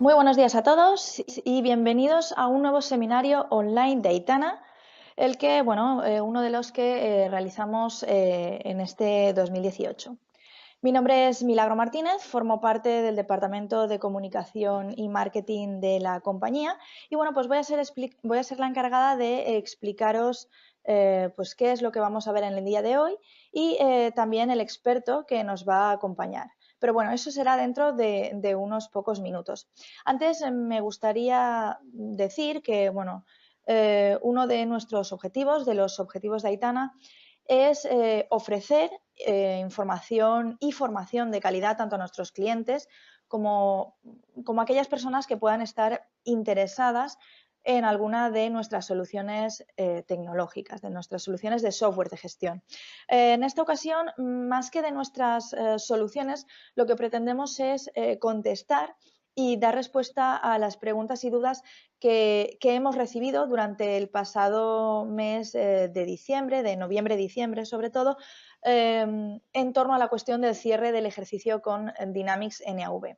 Muy buenos días a todos y bienvenidos a un nuevo seminario online de Aitana, uno de los que realizamos en este 2018. Mi nombre es Milagro Martínez, formo parte del Departamento de Comunicación y Marketing de la compañía y pues voy a ser la encargada de explicaros pues qué es lo que vamos a ver en el día de hoy y también el experto que nos va a acompañar. Pero bueno, eso será dentro de unos pocos minutos. Antes me gustaría decir que uno de nuestros objetivos, de los objetivos de Aitana, es ofrecer información y formación de calidad tanto a nuestros clientes como a aquellas personas que puedan estar interesadas en alguna de nuestras soluciones tecnológicas, de nuestras soluciones de software de gestión. En esta ocasión, más que de nuestras soluciones, lo que pretendemos es contestar y dar respuesta a las preguntas y dudas que hemos recibido durante el pasado mes de diciembre, de noviembre-diciembre sobre todo, en torno a la cuestión del cierre del ejercicio con Dynamics NAV.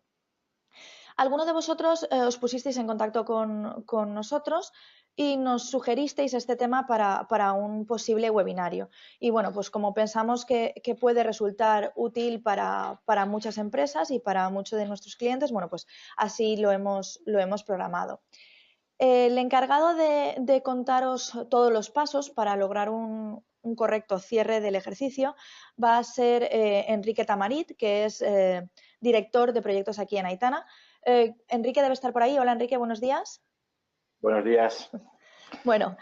Algunos de vosotros os pusisteis en contacto con nosotros y nos sugeristeis este tema para un posible webinario. Y pues como pensamos que puede resultar útil para muchas empresas y para muchos de nuestros clientes, pues así lo hemos programado. El encargado de contaros todos los pasos para lograr un correcto cierre del ejercicio va a ser Enrique Tamarit, que es director de proyectos aquí en Aitana. Enrique debe estar por ahí. Hola, Enrique, buenos días. Buenos días. Bueno,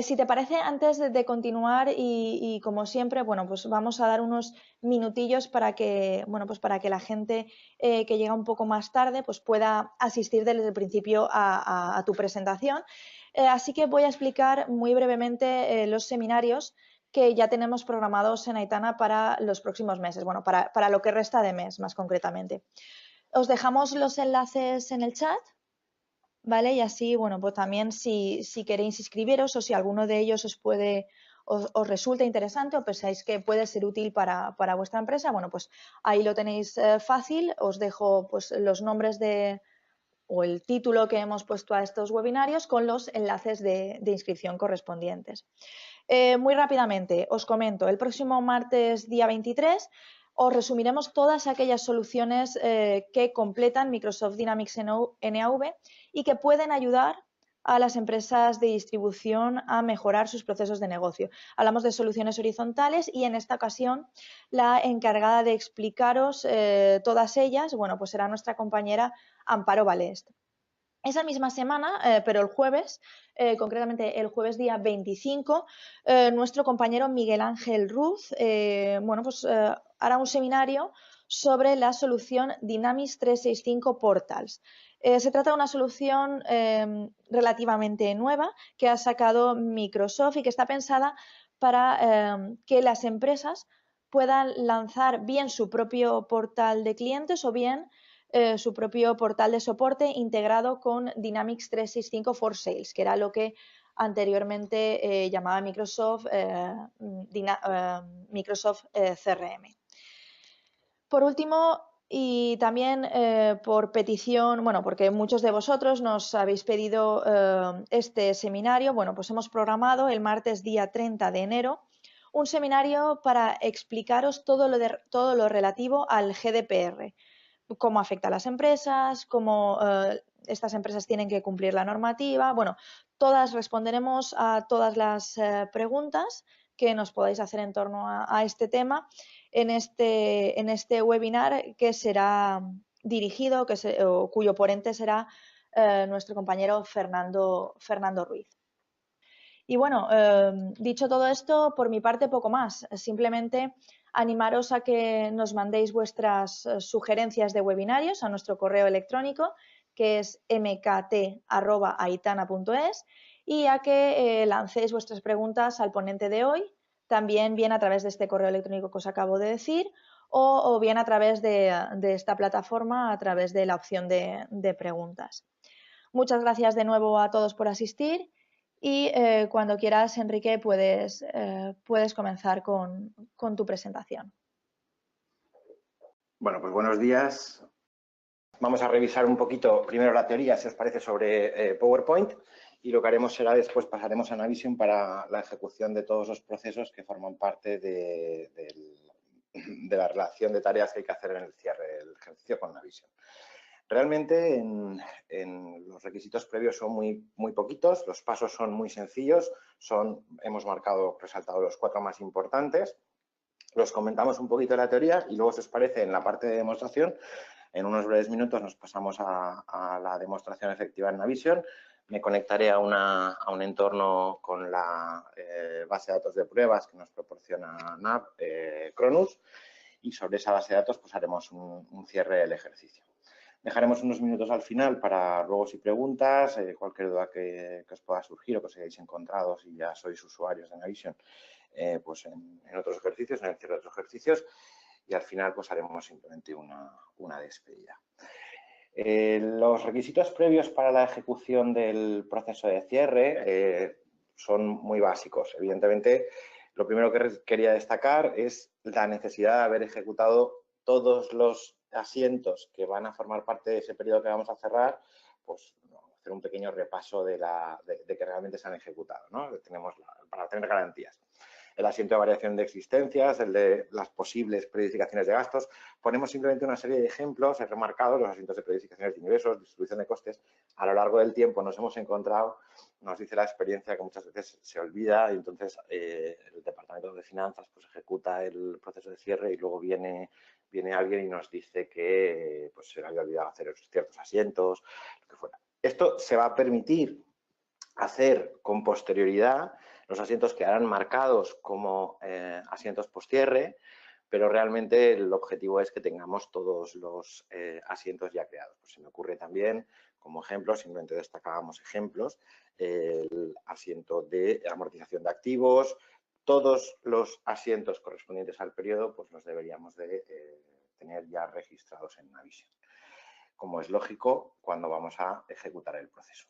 si te parece, antes de continuar y como siempre, pues vamos a dar unos minutillos para que, para que la gente que llega un poco más tarde, pues pueda asistir desde el principio a tu presentación. Así que voy a explicar muy brevemente los seminarios que ya tenemos programados en Aitana para los próximos meses, para lo que resta de mes, más concretamente. Os dejamos los enlaces en el chat. ¿Vale? Y así, pues también si queréis inscribiros o si alguno de ellos os resulta interesante o pensáis que puede ser útil para vuestra empresa, pues ahí lo tenéis fácil. Os dejo pues los nombres o el título que hemos puesto a estos webinarios con los enlaces de inscripción correspondientes. Muy rápidamente, os comento, el próximo martes día 23 os resumiremos todas aquellas soluciones que completan Microsoft Dynamics NAV y que pueden ayudar a las empresas de distribución a mejorar sus procesos de negocio. Hablamos de soluciones horizontales y en esta ocasión la encargada de explicaros todas ellas, pues será nuestra compañera Amparo Balest. Esa misma semana, pero el jueves, concretamente el jueves día 25, nuestro compañero Miguel Ángel Ruz hará un seminario sobre la solución Dynamics 365 Portals. Se trata de una solución relativamente nueva que ha sacado Microsoft y que está pensada para que las empresas puedan lanzar bien su propio portal de clientes o bien su propio portal de soporte integrado con Dynamics 365 for Sales, que era lo que anteriormente llamaba Microsoft CRM. Por último, y también por petición, porque muchos de vosotros nos habéis pedido este seminario, pues hemos programado el martes día 30 de enero un seminario para explicaros todo lo relativo al GDPR, cómo afecta a las empresas, cómo estas empresas tienen que cumplir la normativa. Todas responderemos a todas las preguntas que nos podáis hacer en torno a este tema en este webinar que será dirigido, o cuyo ponente será nuestro compañero Fernando Ruiz. Y dicho todo esto, por mi parte poco más. Simplemente animaros a que nos mandéis vuestras sugerencias de webinarios a nuestro correo electrónico, que es mkt@aitana.es, y a que lancéis vuestras preguntas al ponente de hoy, también bien a través de este correo electrónico que os acabo de decir, o bien a través de esta plataforma, a través de la opción de preguntas. Muchas gracias de nuevo a todos por asistir. Y cuando quieras, Enrique, puedes comenzar con tu presentación. Bueno, pues buenos días. Vamos a revisar un poquito primero la teoría, si os parece, sobre PowerPoint, y lo que haremos será después pasaremos a Navision para la ejecución de todos los procesos que forman parte de la relación de tareas que hay que hacer en el cierre del ejercicio con Navision. Realmente en los requisitos previos son muy poquitos, los pasos son muy sencillos, hemos resaltado los 4 más importantes, los comentamos un poquito en la teoría y luego, si os parece, en la parte de demostración, en unos breves minutos nos pasamos a la demostración efectiva en Navision. Me conectaré a un entorno con la base de datos de pruebas que nos proporciona NAV, Cronus, y sobre esa base de datos pues haremos un cierre del ejercicio. Dejaremos unos minutos al final para ruegos y preguntas, cualquier duda que os pueda surgir o que os hayáis encontrado si ya sois usuarios de Navision, pues en otros ejercicios, en el cierre de otros ejercicios, y al final pues haremos simplemente una despedida. Los requisitos previos para la ejecución del proceso de cierre son muy básicos. Evidentemente, lo primero que quería destacar es la necesidad de haber ejecutado todos los asientos que van a formar parte de ese periodo que vamos a cerrar, pues hacer un pequeño repaso de que realmente se han ejecutado, ¿no? Para tener garantías. El asiento de variación de existencias, el de las posibles periodificaciones de gastos. Ponemos simplemente una serie de ejemplos, he remarcado los asientos de periodificaciones de ingresos, distribución de costes. A lo largo del tiempo nos hemos encontrado, nos dice la experiencia que muchas veces se olvida y entonces el Departamento de Finanzas pues ejecuta el proceso de cierre y luego viene alguien y nos dice que pues, se le había olvidado hacer ciertos asientos, lo que fuera. Esto se va a permitir hacer con posterioridad. Los asientos quedarán marcados como asientos postcierre, pero realmente el objetivo es que tengamos todos los asientos ya creados. Pues se me ocurre también, como ejemplo, simplemente destacábamos ejemplos, el asiento de amortización de activos, todos los asientos correspondientes al periodo, pues los deberíamos de tener ya registrados en Navision, como es lógico cuando vamos a ejecutar el proceso.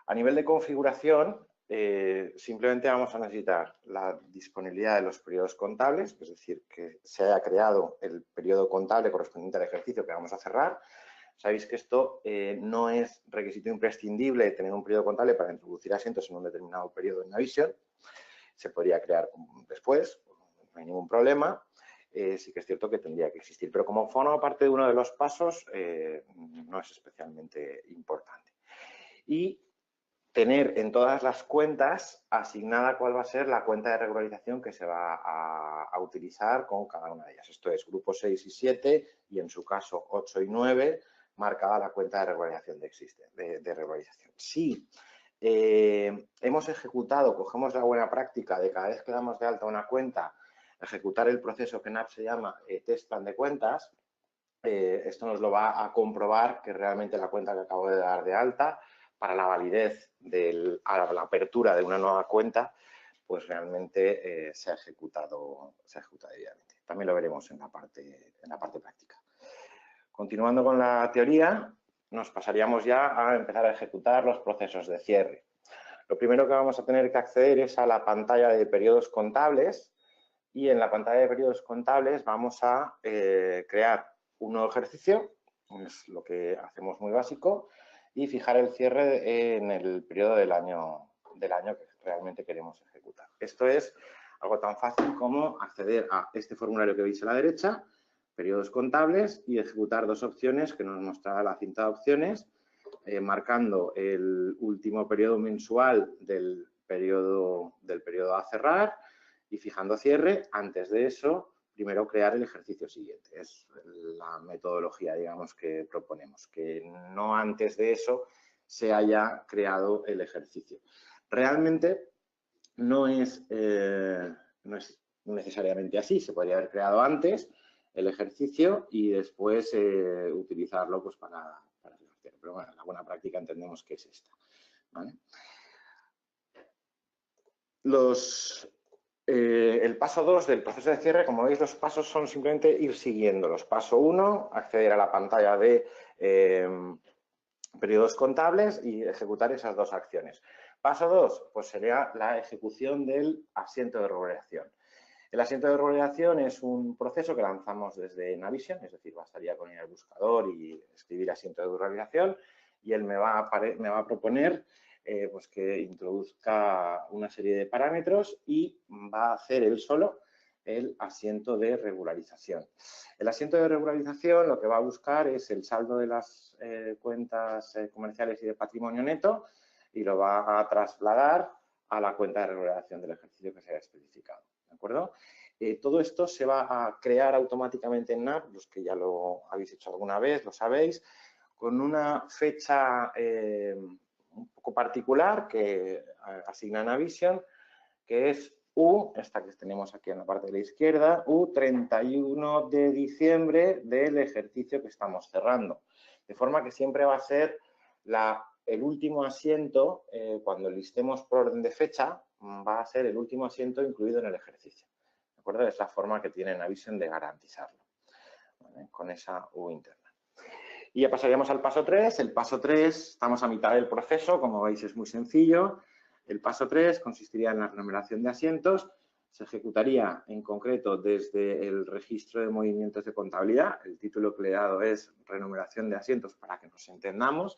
A nivel de configuración, simplemente vamos a necesitar la disponibilidad de los periodos contables, es decir, que se haya creado el periodo contable correspondiente al ejercicio que vamos a cerrar. Sabéis que esto no es requisito imprescindible tener un periodo contable para introducir asientos en un determinado periodo en Navision. Se podría crear después, no hay ningún problema. Sí que es cierto que tendría que existir, pero como forma parte de uno de los pasos, no es especialmente importante. Y tener en todas las cuentas asignada cuál va a ser la cuenta de regularización que se va a utilizar con cada una de ellas. Esto es grupos 6 y 7 y en su caso 8 y 9 marcada la cuenta de regularización de regularización. Si hemos ejecutado, cogemos la buena práctica de cada vez que damos de alta una cuenta, ejecutar el proceso que en app se llama test plan de cuentas, esto nos lo va a comprobar que realmente la cuenta que acabo de dar de alta para la validez a la apertura de una nueva cuenta, pues realmente se ha ejecutado debidamente. También lo veremos en la parte práctica. Continuando con la teoría, nos pasaríamos ya a empezar a ejecutar los procesos de cierre. Lo primero que vamos a tener que acceder es a la pantalla de periodos contables y en la pantalla de periodos contables vamos a crear un nuevo ejercicio, es lo que hacemos muy básico, y fijar el cierre en el periodo del año que realmente queremos ejecutar. Esto es algo tan fácil como acceder a este formulario que veis a la derecha, periodos contables, y ejecutar dos opciones que nos mostrará la cinta de opciones, marcando el último periodo mensual del periodo a cerrar y fijando cierre. Antes de eso, primero crear el ejercicio siguiente. Es la metodología, digamos, que proponemos, que no antes de eso se haya creado el ejercicio. Realmente no es necesariamente así. Se podría haber creado antes el ejercicio y después utilizarlo pues, para fijar cierre. Pero bueno, la buena práctica entendemos que es esta, ¿vale? El paso 2 del proceso de cierre, como veis, los pasos son simplemente ir siguiéndolos. Paso 1, acceder a la pantalla de periodos contables y ejecutar esas dos acciones. Paso 2, pues sería la ejecución del asiento de regulación. El asiento de regulación es un proceso que lanzamos desde Navision, es decir, bastaría con ir al buscador y escribir asiento de regulación y él me va a proponer pues que introduzca una serie de parámetros y va a hacer él solo el asiento de regularización. El asiento de regularización lo que va a buscar es el saldo de las cuentas comerciales y de patrimonio neto y lo va a trasladar a la cuenta de regularización del ejercicio que se haya especificado. ¿De acuerdo? Todo esto se va a crear automáticamente en NAP, los que ya lo habéis hecho alguna vez, lo sabéis, con una fecha un poco particular que asigna Navision, que es esta que tenemos aquí en la parte de la izquierda, 31 de diciembre del ejercicio que estamos cerrando. De forma que siempre va a ser el último asiento, cuando listemos por orden de fecha, va a ser el último asiento incluido en el ejercicio. ¿De acuerdo? Es la forma que tiene Navision de garantizarlo, ¿vale? Con esa U interna. Y ya pasaríamos al paso 3. El paso 3, estamos a mitad del proceso, como veis es muy sencillo. El paso 3 consistiría en la renumeración de asientos. Se ejecutaría en concreto desde el registro de movimientos de contabilidad. El título que le he dado es renumeración de asientos para que nos entendamos.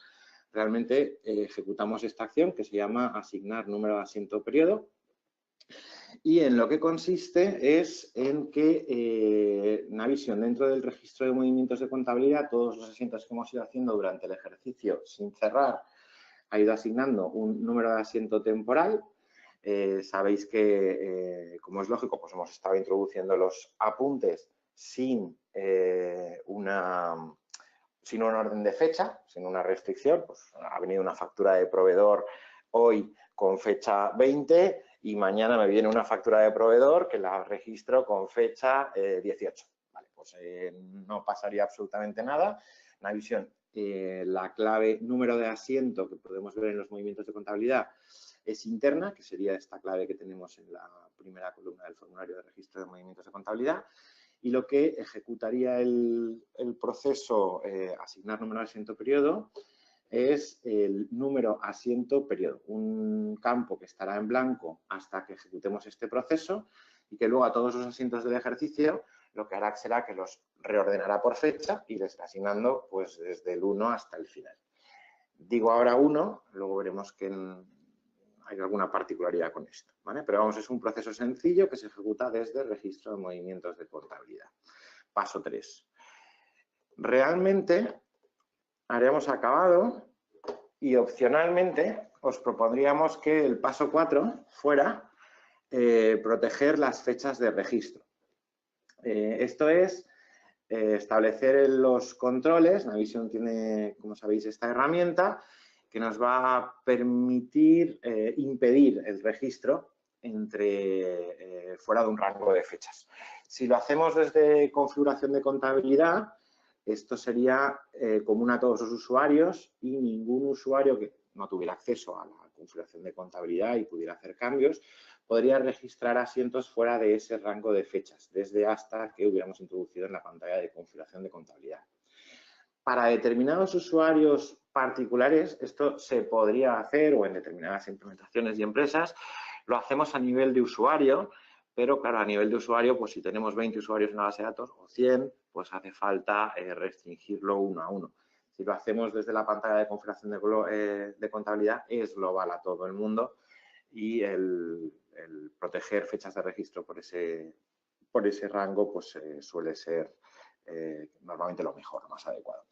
Realmente ejecutamos esta acción que se llama asignar número de asiento periodo. Y en lo que consiste es en que Navision, dentro del registro de movimientos de contabilidad, todos los asientos que hemos ido haciendo durante el ejercicio sin cerrar, ha ido asignando un número de asiento temporal. Sabéis que, como es lógico, pues hemos estado introduciendo los apuntes sin un orden de fecha, sin una restricción. Pues ha venido una factura de proveedor hoy con fecha 20 y mañana me viene una factura de proveedor que la registro con fecha 18. Vale, pues no pasaría absolutamente nada. Navision, la clave número de asiento que podemos ver en los movimientos de contabilidad es interna, que sería esta clave que tenemos en la primera columna del formulario de registro de movimientos de contabilidad. Y lo que ejecutaría el proceso asignar número de asiento periodo es el número asiento periodo, un campo que estará en blanco hasta que ejecutemos este proceso y que luego a todos los asientos del ejercicio lo que hará será que los reordenará por fecha y les irá asignando pues desde el 1 hasta el final. Digo ahora 1, luego veremos que hay alguna particularidad con esto, ¿vale? Pero vamos, es un proceso sencillo que se ejecuta desde el registro de movimientos de contabilidad. Paso 3. Realmente haremos acabado y opcionalmente os propondríamos que el paso 4 fuera proteger las fechas de registro. Esto es establecer los controles. Navision tiene, como sabéis, esta herramienta que nos va a permitir impedir el registro fuera de un rango de fechas. Si lo hacemos desde configuración de contabilidad, esto sería común a todos los usuarios y ningún usuario que no tuviera acceso a la configuración de contabilidad y pudiera hacer cambios, podría registrar asientos fuera de ese rango de fechas, desde hasta que hubiéramos introducido en la pantalla de configuración de contabilidad. Para determinados usuarios particulares, esto se podría hacer, o en determinadas implementaciones y empresas, lo hacemos a nivel de usuario, pero claro, a nivel de usuario, pues si tenemos 20 usuarios en la base de datos o 100, pues hace falta restringirlo uno a uno. Si lo hacemos desde la pantalla de configuración de contabilidad, es global a todo el mundo y el proteger fechas de registro por ese rango pues suele ser normalmente lo mejor, lo más adecuado.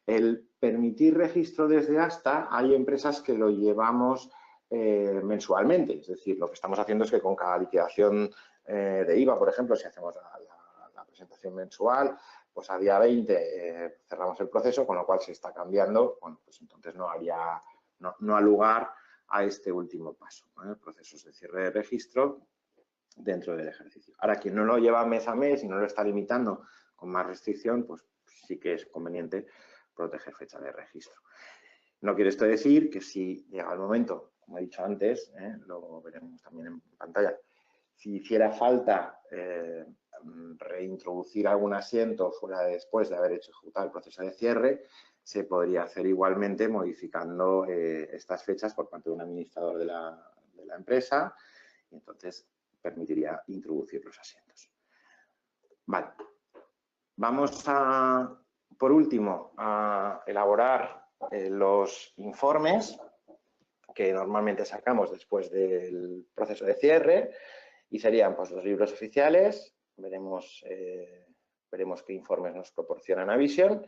El permitir registro desde hasta, hay empresas que lo llevamos mensualmente, es decir, lo que estamos haciendo es que con cada liquidación de IVA, por ejemplo, si hacemos la presentación mensual, pues a día 20 cerramos el proceso, con lo cual se está cambiando, bueno, pues entonces no ha lugar a este último paso, ¿vale? Procesos de cierre de registro dentro del ejercicio. Ahora, quien no lo lleva mes a mes y no lo está limitando con más restricción, pues sí que es conveniente proteger fecha de registro. No quiere esto decir que si llega el momento, como he dicho antes, lo veremos también en pantalla, si hiciera falta reintroducir algún asiento fuera después de haber hecho ejecutar el proceso de cierre, se podría hacer igualmente modificando estas fechas por parte de un administrador de la empresa. Y entonces permitiría introducir los asientos. Vale. Vamos a, por último, a elaborar los informes que normalmente sacamos después del proceso de cierre y serían pues, los libros oficiales, veremos qué informes nos proporciona Navision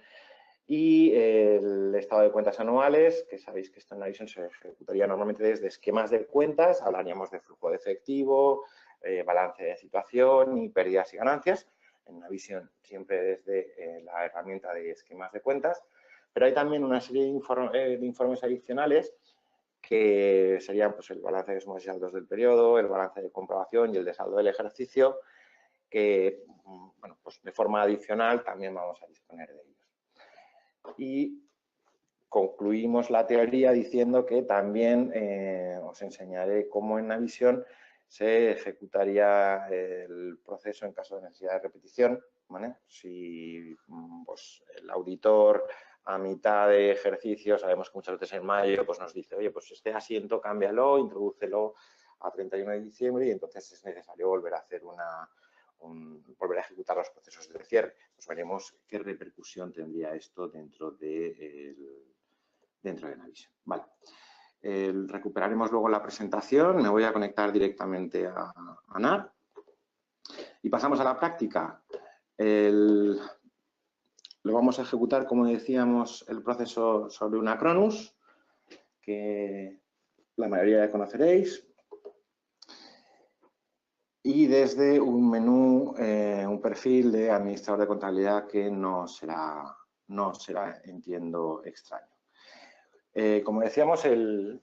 y el estado de cuentas anuales, que sabéis que esto en Navision se ejecutaría normalmente desde esquemas de cuentas, hablaríamos de flujo de efectivo, balance de situación y pérdidas y ganancias. En Navision siempre desde la herramienta de esquemas de cuentas, pero hay también una serie de informes adicionales que serían pues, el balance de sumos y saldos del periodo, el balance de comprobación y el de saldo del ejercicio, que bueno, pues de forma adicional también vamos a disponer de ellos. Y concluimos la teoría diciendo que también os enseñaré cómo en Navision se ejecutaría el proceso en caso de necesidad de repetición, ¿vale? Si pues, el auditor a mitad de ejercicio, sabemos que muchas veces en mayo pues nos dice, oye, pues este asiento cámbialo, introdúcelo a 31 de diciembre y entonces es necesario volver a hacer volver a ejecutar los procesos de cierre. Pues veremos qué repercusión tendría esto dentro de Navision. Vale. Recuperaremos luego la presentación, me voy a conectar directamente a NAR y pasamos a la práctica. Lo vamos a ejecutar, como decíamos, el proceso sobre una Acronus, que la mayoría ya conoceréis, y desde un menú, un perfil de administrador de contabilidad que no será, entiendo, extraño. Como decíamos, el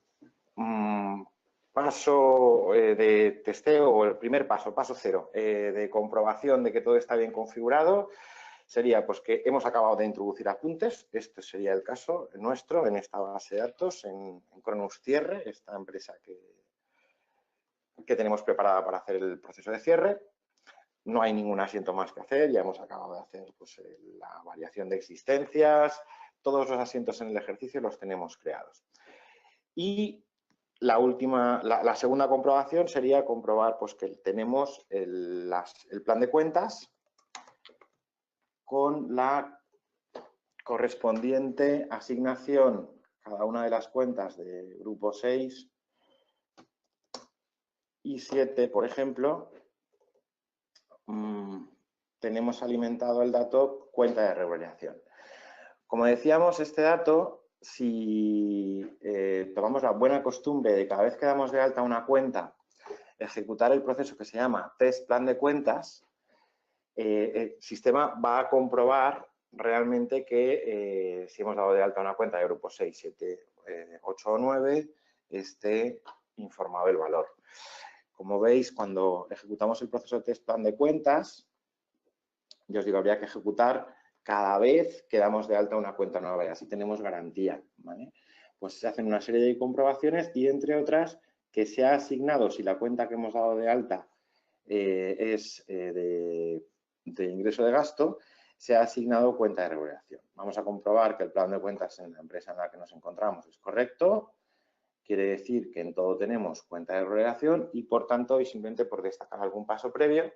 paso de testeo, o el primer paso, paso cero, de comprobación de que todo está bien configurado, sería pues que hemos acabado de introducir apuntes. Este sería el caso nuestro en esta base de datos, en Cronus Cierre, esta empresa que tenemos preparada para hacer el proceso de cierre. No hay ningún asiento más que hacer, ya hemos acabado de hacer pues, la variación de existencias, todos los asientos en el ejercicio los tenemos creados. Y la segunda comprobación sería comprobar pues, que tenemos el plan de cuentas con la correspondiente asignación, cada una de las cuentas de grupo 6 y 7, por ejemplo, tenemos alimentado el dato cuenta de regulación. Como decíamos, este dato, si tomamos la buena costumbre de cada vez que damos de alta una cuenta, ejecutar el proceso que se llama test plan de cuentas, el sistema va a comprobar realmente que si hemos dado de alta una cuenta de grupo 6, 7, 8 o 9, esté informado el valor. Como veis, cuando ejecutamos el proceso de test plan de cuentas, yo os digo, habría que ejecutar cada vez que damos de alta una cuenta nueva y así tenemos garantía, ¿vale? Pues se hacen una serie de comprobaciones y, entre otras, que se ha asignado, si la cuenta que hemos dado de alta es de ingreso de gasto, se ha asignado cuenta de regulación. Vamos a comprobar que el plan de cuentas en la empresa en la que nos encontramos es correcto. Quiere decir que en todo tenemos cuenta de regulación y, por tanto, y simplemente por destacar algún paso previo,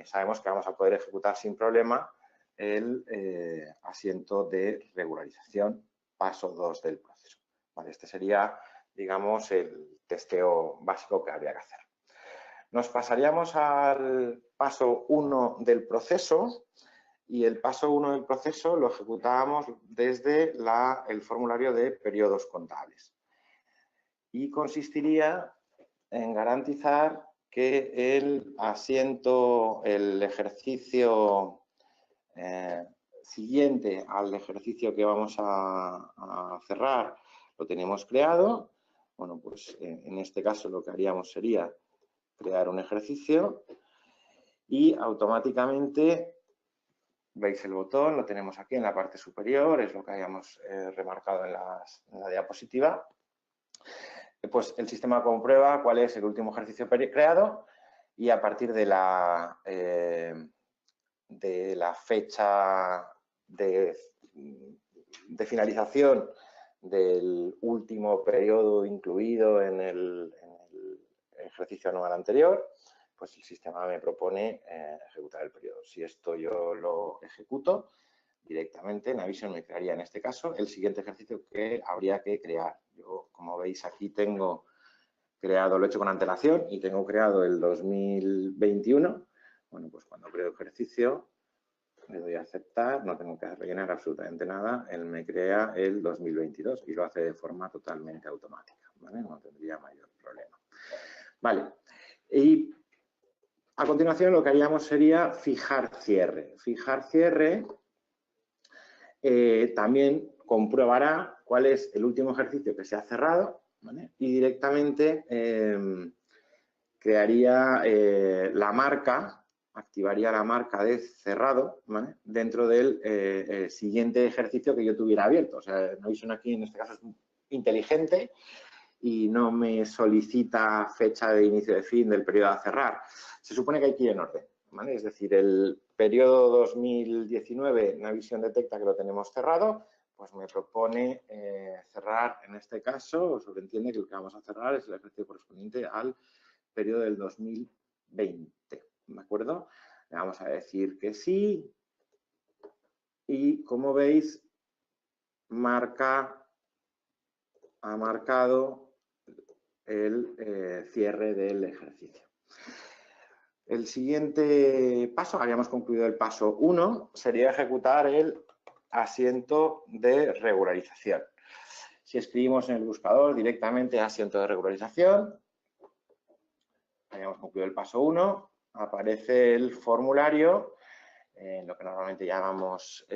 sabemos que vamos a poder ejecutar sin problema el asiento de regularización, paso 2 del proceso. Vale, este sería, digamos, el testeo básico que habría que hacer. Nos pasaríamos al paso 1 del proceso y el paso 1 del proceso lo ejecutábamos desde el formulario de periodos contables. Y consistiría en garantizar que el asiento, el ejercicio siguiente al ejercicio que vamos a cerrar, lo tenemos creado. Bueno, pues en este caso lo que haríamos sería crear un ejercicio y automáticamente, veis el botón, lo tenemos aquí en la parte superior, es lo que habíamos remarcado en la diapositiva. Pues el sistema comprueba cuál es el último ejercicio creado y a partir de la fecha de finalización del último periodo incluido en el ejercicio anual anterior, pues el sistema me propone ejecutar el periodo. Si esto yo lo ejecuto, directamente Navision me crearía en este caso el siguiente ejercicio que habría que crear. Yo, como veis, aquí tengo creado, lo he hecho con antelación y tengo creado el 2021. Bueno, pues cuando creo ejercicio le doy a aceptar, no tengo que rellenar absolutamente nada, él me crea el 2022 y lo hace de forma totalmente automática, ¿vale? No tendría mayor problema. Vale, y a continuación lo que haríamos sería fijar cierre. Fijar cierre también comprobará cuál es el último ejercicio que se ha cerrado, ¿vale? Y directamente crearía la marca, activaría la marca de cerrado, ¿vale? Dentro del siguiente ejercicio que yo tuviera abierto. O sea, Navision aquí en este caso es inteligente y no me solicita fecha de inicio de fin del periodo a cerrar. Se supone que hay que ir en orden, ¿vale? Es decir, el periodo 2019 Navision detecta que lo tenemos cerrado, pues me propone cerrar, en este caso, sobreentiende que lo que vamos a cerrar es el ejercicio correspondiente al periodo del 2020, ¿de acuerdo? Le vamos a decir que sí y, como veis, ha marcado el cierre del ejercicio. El siguiente paso, habíamos concluido el paso 1, sería ejecutar el asiento de regularización. Si escribimos en el buscador directamente asiento de regularización, habíamos concluido el paso 1, aparece el formulario, lo que normalmente llamamos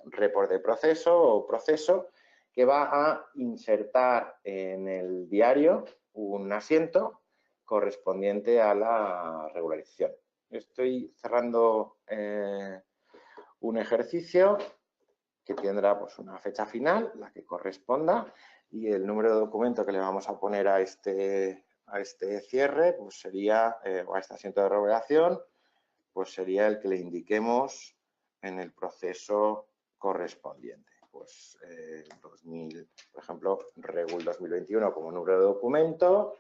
report de proceso o proceso, que va a insertar en el diario un asiento correspondiente a la regularización. Estoy cerrando un ejercicio que tendrá pues una fecha final, la que corresponda, y el número de documento que le vamos a poner a este cierre, pues sería, o a este asiento de regulación, pues sería el que le indiquemos en el proceso correspondiente. Pues 2000, por ejemplo, Regul 2021 como número de documento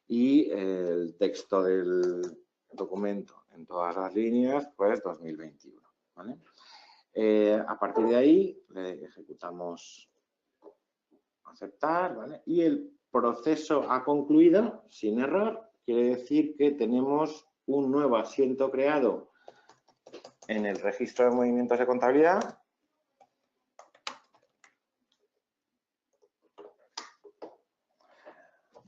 y el texto del documento en todas las líneas, pues 2021. ¿Vale? A partir de ahí le ejecutamos aceptar, ¿vale? Y el proceso ha concluido sin error, quiere decir que tenemos un nuevo asiento creado en el registro de movimientos de contabilidad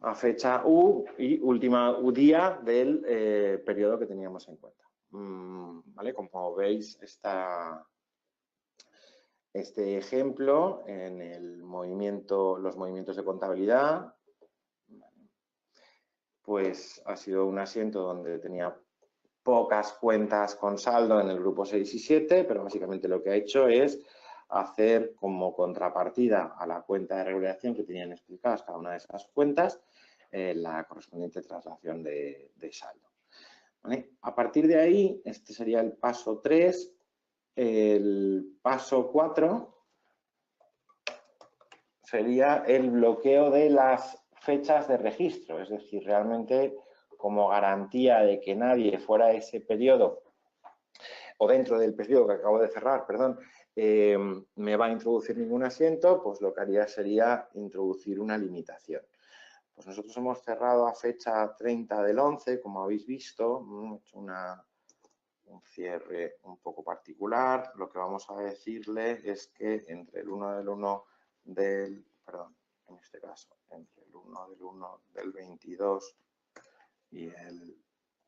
a fecha U y última día del periodo que teníamos en cuenta. ¿Vale? Como veis, este ejemplo en el los movimientos de contabilidad, pues ha sido un asiento donde tenía pocas cuentas con saldo en el grupo 6 y 7, pero básicamente lo que ha hecho es hacer como contrapartida a la cuenta de regulación que tenían explicadas cada una de esas cuentas, la correspondiente traslación de saldo. ¿Vale? A partir de ahí, este sería el paso 3. El paso 4 sería el bloqueo de las fechas de registro, es decir, realmente como garantía de que nadie fuera de ese periodo o dentro del periodo que acabo de cerrar, perdón, me va a introducir ningún asiento, pues lo que haría sería introducir una limitación. Pues nosotros hemos cerrado a fecha 30 del 11, como habéis visto, hemos hecho un cierre un poco particular. Lo que vamos a decirle es que entre el 1 del 1 del, perdón, en este caso, entre el 1 del 1 del 22 y el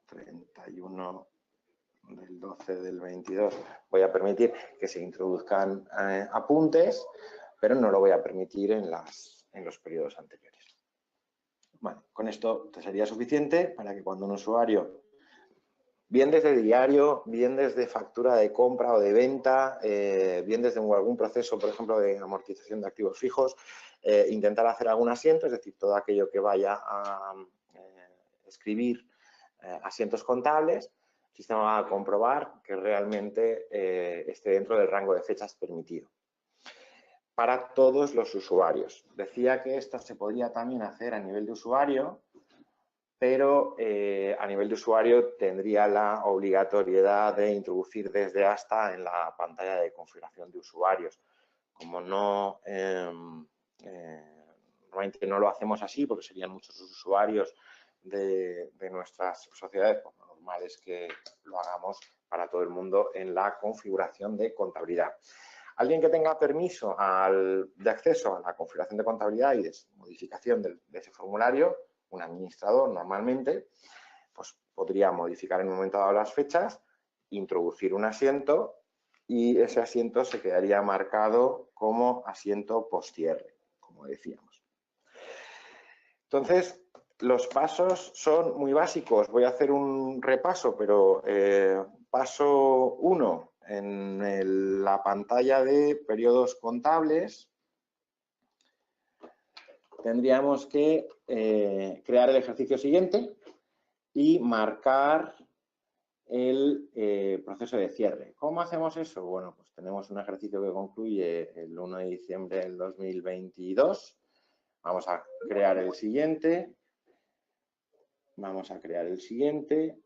31 del 12 del 22, voy a permitir que se introduzcan apuntes, pero no lo voy a permitir en los periodos anteriores. Bueno, con esto te sería suficiente para que cuando un usuario, bien desde diario, bien desde factura de compra o de venta, bien desde algún proceso, por ejemplo, de amortización de activos fijos, intentar hacer algún asiento, es decir, todo aquello que vaya a escribir asientos contables, el sistema va a comprobar que realmente esté dentro del rango de fechas permitido para todos los usuarios. Decía que esto se podía también hacer a nivel de usuario, pero a nivel de usuario tendría la obligatoriedad de introducir desde hasta en la pantalla de configuración de usuarios. Como no, normalmente no lo hacemos así porque serían muchos usuarios de nuestras sociedades, pues lo normal es que lo hagamos para todo el mundo en la configuración de contabilidad. Alguien que tenga permiso de acceso a la configuración de contabilidad y de modificación de ese formulario, un administrador normalmente, pues podría modificar en un momento dado las fechas, introducir un asiento y ese asiento se quedaría marcado como asiento post-cierre, como decíamos. Entonces, los pasos son muy básicos. Voy a hacer un repaso, pero paso 1, en la pantalla de periodos contables, tendríamos que crear el ejercicio siguiente y marcar el proceso de cierre. ¿Cómo hacemos eso? Bueno, pues tenemos un ejercicio que concluye el 1 de diciembre del 2022. Vamos a crear el siguiente. Vamos a crear el siguiente.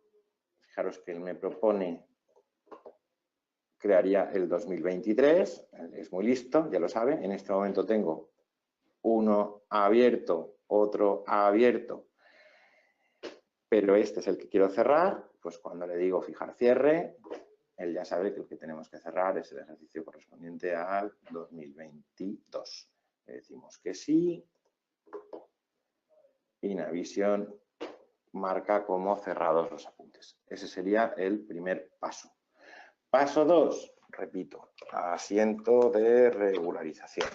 Fijaros que él me propone, crearía el 2023. Es muy listo, ya lo sabe. En este momento tengo uno abierto, otro abierto, pero este es el que quiero cerrar. Pues cuando le digo fijar cierre, él ya sabe que el que tenemos que cerrar es el ejercicio correspondiente al 2022. Le decimos que sí. Y Navision marca como cerrados los apuntes. Ese sería el primer paso. Paso 2, repito, asiento de regularización.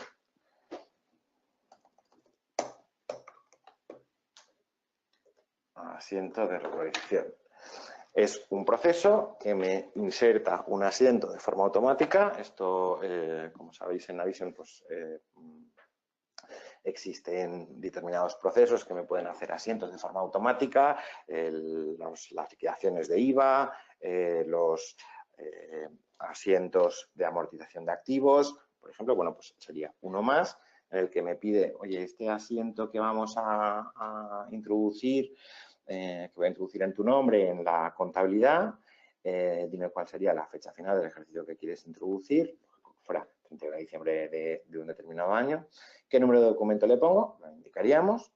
Asiento de regularización. Es un proceso que me inserta un asiento de forma automática. Esto, como sabéis, en Navision, pues existen determinados procesos que me pueden hacer asientos de forma automática, las liquidaciones de IVA, los asientos de amortización de activos, por ejemplo. Bueno, pues sería uno más en el que me pide, oye, este asiento que vamos a introducir, que voy a introducir en tu nombre en la contabilidad, dime cuál sería la fecha final del ejercicio que quieres introducir, fuera 31 de diciembre de un determinado año, qué número de documento le pongo, lo indicaríamos,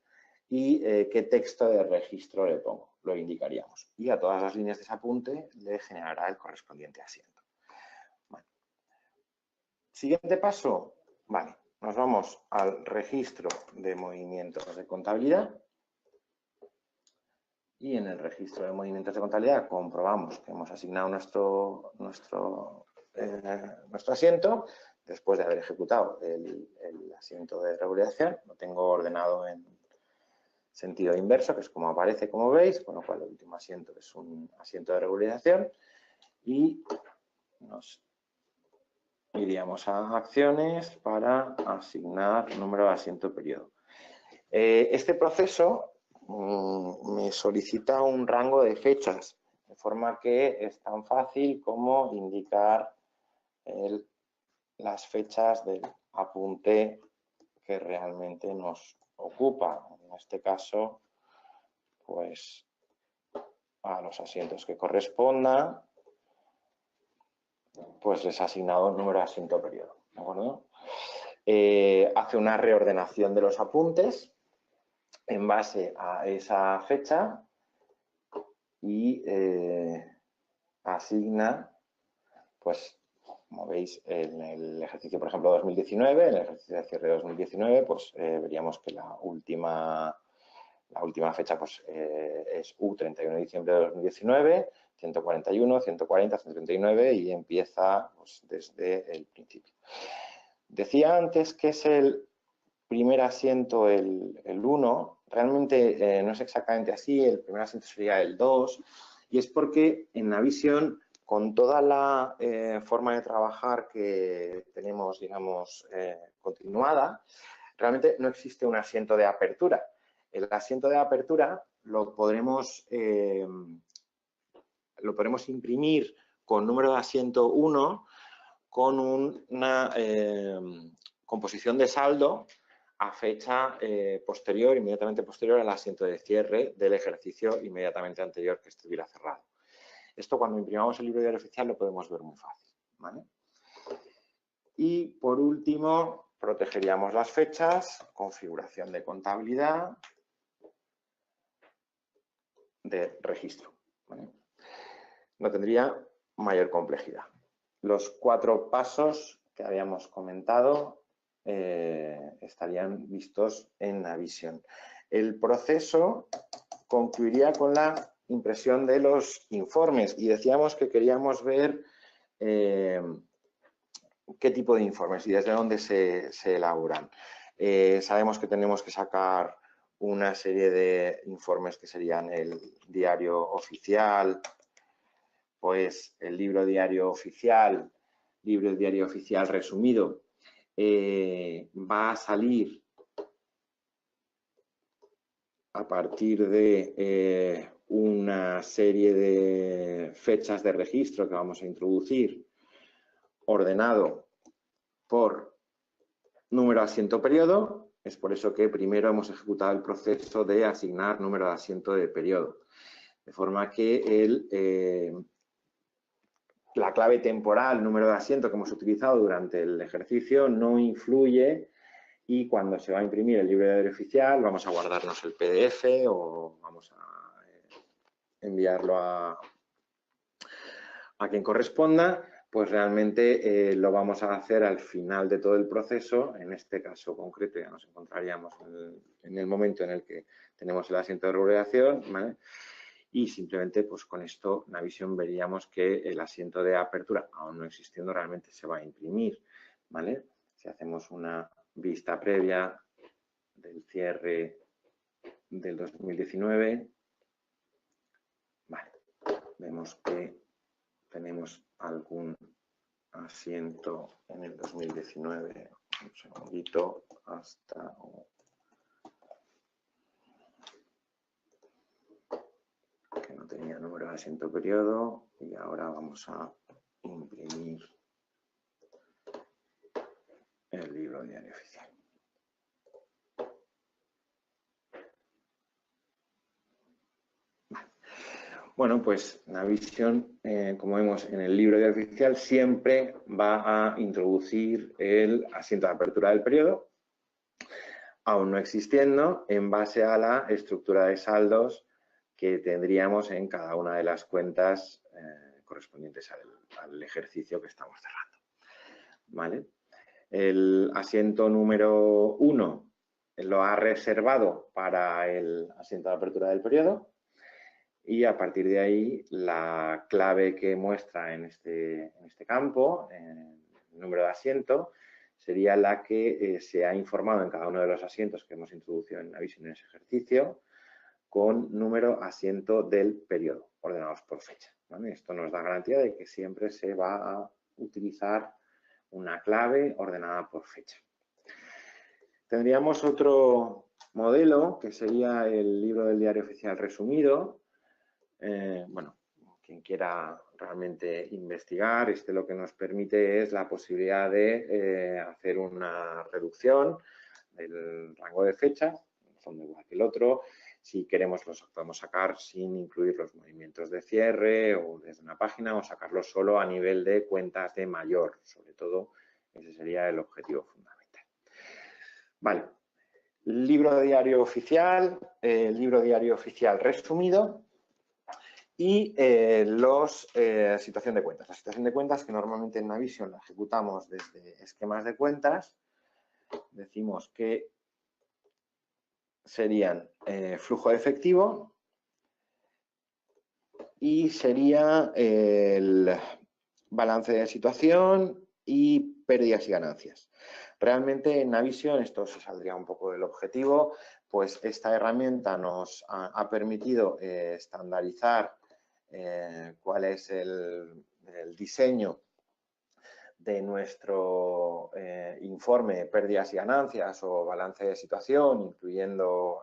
y qué texto de registro le pongo, lo indicaríamos. Y a todas las líneas de ese apunte le generará el correspondiente asiento. Bueno. Siguiente paso, vale, nos vamos al registro de movimientos de contabilidad. Y en el registro de movimientos de contabilidad comprobamos que hemos asignado nuestro asiento después de haber ejecutado el asiento de regularización. Lo tengo ordenado en sentido inverso, que es como aparece, como veis, con lo cual el último asiento es un asiento de regularización y nos iríamos a acciones para asignar número de asiento periodo. Este proceso me solicita un rango de fechas, de forma que es tan fácil como indicar las fechas del apunte que realmente nos ocupa. En este caso, pues a los asientos que correspondan, pues les ha asignado el número de asiento periodo, ¿de acuerdo? Hace una reordenación de los apuntes en base a esa fecha y asigna, pues, como veis, en el ejercicio, por ejemplo, 2019, en el ejercicio de cierre de 2019, pues veríamos que la última fecha pues, es 31 de diciembre de 2019, 141, 140, 139 y empieza pues, desde el principio. Decía antes que es el primer asiento el 1, realmente no es exactamente así, el primer asiento sería el 2, y es porque en Navision, con toda la forma de trabajar que tenemos, digamos, continuada, realmente no existe un asiento de apertura. El asiento de apertura lo podremos imprimir con número de asiento 1 con una composición de saldo a fecha posterior, inmediatamente posterior al asiento de cierre del ejercicio inmediatamente anterior que estuviera cerrado. Esto cuando imprimamos el libro diario oficial lo podemos ver muy fácil, ¿vale? Y por último, protegeríamos las fechas, configuración de contabilidad, de registro, ¿vale? No tendría mayor complejidad. Los 4 pasos que habíamos comentado estarían vistos en Navision. El proceso concluiría con la impresión de los informes y decíamos que queríamos ver qué tipo de informes y desde dónde se elaboran. Sabemos que tenemos que sacar una serie de informes que serían el diario oficial, pues el libro diario oficial resumido, va a salir a partir de una serie de fechas de registro que vamos a introducir, ordenado por número de asiento periodo. Es por eso que primero hemos ejecutado el proceso de asignar número de asiento de periodo. De forma que la clave temporal, número de asiento que hemos utilizado durante el ejercicio no influye y cuando se va a imprimir el libro diario oficial vamos a guardarnos el PDF o vamos a enviarlo a quien corresponda, pues realmente lo vamos a hacer al final de todo el proceso. En este caso concreto ya nos encontraríamos en el momento en el que tenemos el asiento de rubrogación, ¿vale? Y simplemente pues con esto Navision veríamos que el asiento de apertura, aún no existiendo, realmente se va a imprimir, ¿vale? Si hacemos una vista previa del cierre del 2019, vale, vemos que tenemos algún asiento en el 2019, un segundito, hasta que no tenía número de asiento periodo y ahora vamos a imprimir el libro diario oficial. Bueno, pues Navision, como vemos en el libro diario oficial, siempre va a introducir el asiento de apertura del periodo, aún no existiendo, en base a la estructura de saldos que tendríamos en cada una de las cuentas correspondientes al ejercicio que estamos cerrando, ¿vale? El asiento número 1 lo ha reservado para el asiento de apertura del periodo y a partir de ahí la clave que muestra en este campo, el número de asiento, sería la que se ha informado en cada uno de los asientos que hemos introducido en Navision en ese ejercicio con número asiento del periodo, ordenados por fecha, ¿vale? Esto nos da garantía de que siempre se va a utilizar una clave ordenada por fecha. Tendríamos otro modelo que sería el libro del diario oficial resumido. Bueno, quien quiera realmente investigar, lo que nos permite es la posibilidad de hacer una reducción del rango de fechas, en el fondo igual que el otro. Si queremos los podemos sacar sin incluir los movimientos de cierre o desde una página o sacarlos solo a nivel de cuentas de mayor. Sobre todo, ese sería el objetivo fundamental. Vale. Libro diario oficial, libro diario oficial resumido y situación de cuentas. La situación de cuentas que normalmente en Navision la ejecutamos desde esquemas de cuentas. Decimos que serían flujo de efectivo y sería el balance de situación y pérdidas y ganancias. Realmente en Navision, esto se saldría un poco del objetivo, pues esta herramienta nos ha permitido estandarizar cuál es el diseño de nuestro informe de pérdidas y ganancias o balance de situación, incluyendo